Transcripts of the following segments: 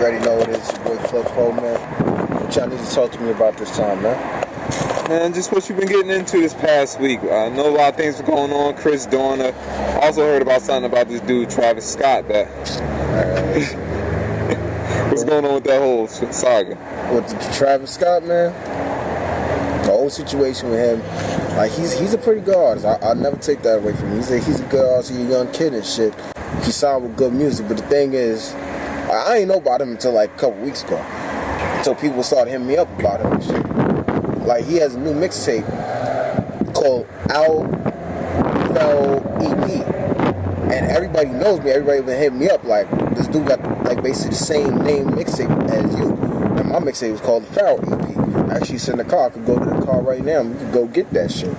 already know what it is. Your boy Cliff Pro, man. What y'all need to talk to me about this time, man? Man, just what you've been getting into this past week. I know a lot of things were going on. Chris Dorner. Also heard about something about this dude, Travis Scott. What's going on with that whole saga? With Travis Scott, man? The whole situation with him, like he's a pretty good artist. I'll never take that away from him. He's a good artist. He's a young kid and shit. He signed with good music, but the thing is, I ain't know about him until like a couple weeks ago. Until people started hitting me up about him and shit. Like he has a new mixtape called Pharaoh EP, and everybody knows me. Everybody been hitting me up like this dude got like basically the same name mixtape as you. And my mixtape was called the Pharaoh EP. Actually, it's in the car. I could go to the car right now and we could go get that shit.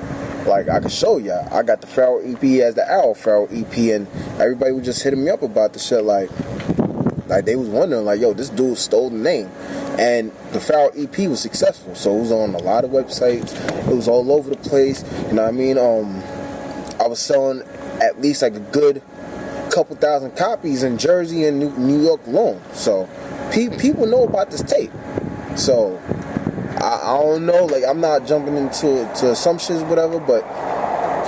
Like, I could show y'all. I got the Pharaoh EP as the Pharaoh EP, and everybody was just hitting me up about the shit. Like they was wondering, like, yo, this dude stole the name. And the Pharaoh EP was successful. So it was on a lot of websites. It was all over the place. You know what I mean? I was selling at least like a good couple thousand copies in Jersey and New York alone. So people know about this tape. So I don't know, like I'm not jumping into assumptions or whatever, but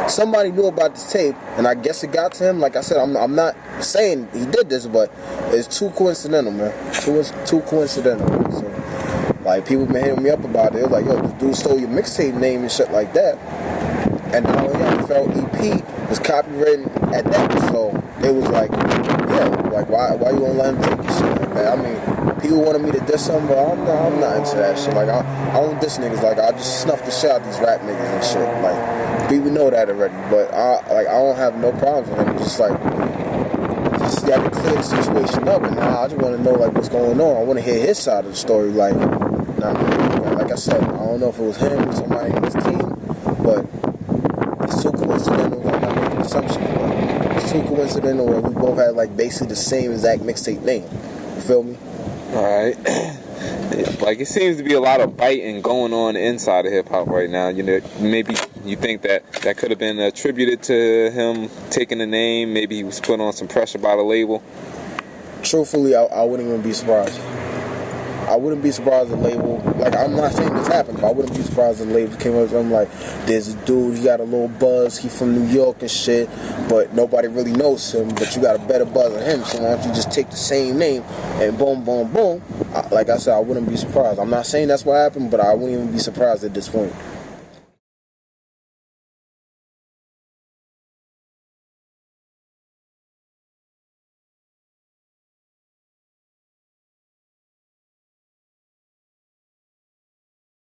somebody knew about this tape, and I guess it got to him. Like I said, I'm not saying he did this, but it's too coincidental, man. Too coincidental. So, like, people been hitting me up about it. It was like, yo, this dude stole your mixtape name and shit like that. And not only that, the Pharaoh EP was copywritten at that, so it was like, yeah, like why you gonna let him take your shit like that? I mean, people wanted me to diss him, but I'm not into that shit. Like I don't diss niggas. Like I just snuff the shit out these rap niggas and shit. Like people know that already, but I don't have no problems with him. Just got to clear the situation up, and now I just want to know like what's going on. I want to hear his side of the story. Like, like I said, I don't know if it was him or somebody in his team, but it's too coincidental. I'm not making assumptions, but it's too coincidental that we both had like basically the same exact mixtape name. You feel me? Alright. Like, it seems to be a lot of biting going on inside of hip-hop right now. You know, maybe you think that could have been attributed to him taking the name. Maybe he was put on some pressure by the label. Truthfully, I wouldn't even be surprised. I wouldn't be surprised if the label, like, I'm not saying this happened, but I wouldn't be surprised if the label came up to him like, there's a dude, he got a little buzz, he from New York and shit, but nobody really knows him, but you got a better buzz than him, so why don't you just take the same name and boom, boom, boom. Like I said, I wouldn't be surprised. I'm not saying that's what happened, but I wouldn't even be surprised at this point.